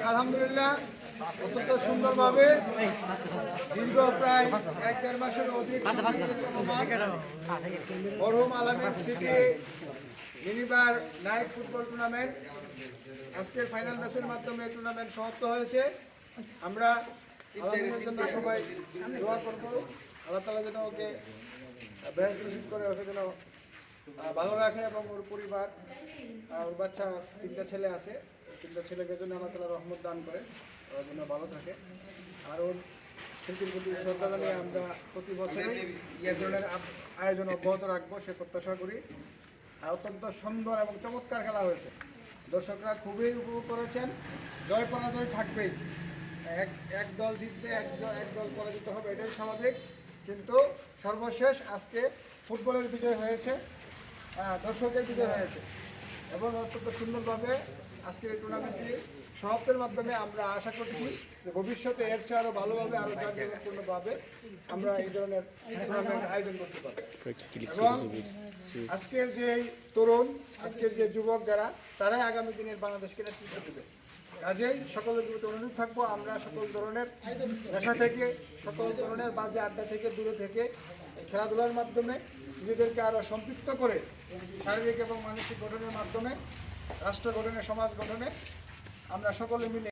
আলহামদুলিল্লাহ অত্যন্ত সুন্দরভাবে দীর্ঘ প্রায় ১-১.৫ মাসের অধিক মরহুম আলামিন city minibar night football tournament আজকের ফাইনাল ম্যাচের মাধ্যমে টুর্নামেন্ট সমাপ্ত হয়েছে। আমরা আলামিনের জন্য সবাই দোয়া করব, আল্লাহ তাআলা যেন ওকে বেহেশত নসিব করে, ওকে যেন ভালো রাখে এবং ওর পরিবার, ওর বাচ্চা 3টা ছেলে আছে, 3টা ছেলেকে জন্য আল্লাহ তাআলা রহমত দান করে, ওরা যেন ভালো থাকে। আর ওর শিল্পীর প্রতি শ্রদ্ধা জানিয়ে আমরা প্রতি বছরই এই ধরনের আয়োজন অব্যাহত রাখবো সে প্রত্যাশা করি। আর অত্যন্ত সুন্দর এবং চমৎকার খেলা হয়েছে, দর্শকরা খুবই উপভোগ করেছেন। জয় পরাজয় থাকবেই, এক দল জিতবে, এক দল পরাজিত হবে, এটাই স্বাভাবিক। কিন্তু সর্বশেষ আজকে ফুটবলের বিজয় হয়েছে, দর্শকের বিজয় হয়েছে এবং অত্যন্ত সুন্দরভাবে আজকের এই টুর্নামেন্টটি সমাপ্তের মাধ্যমে আমরা আশা করছি যে ভবিষ্যতে এর চেয়ে আরও ভালোভাবে, আরও জাঁকজমকপূর্ণভাবে আমরা এই ধরনের টুর্নামেন্ট আয়োজন করতে পারব। এবং আজকের যে তরুণ, আজকের যে যুবক যারা, তারাই আগামী দিনের বাংলাদেশকে নেতৃত্ব দেবে। কাজেই সকলের প্রতি অনুরোধ থাকবো, আমরা সকল ধরনের নেশা থেকে, সকল ধরনের বাজে আড্ডা থেকে দূরে থেকে খেলাধুলার মাধ্যমে নিজেদেরকে আরও সম্পৃক্ত করে শারীরিক এবং মানসিক গঠনের মাধ্যমে রাষ্ট্র গঠনে, সমাজ গঠনে আমরা সকলে মিলে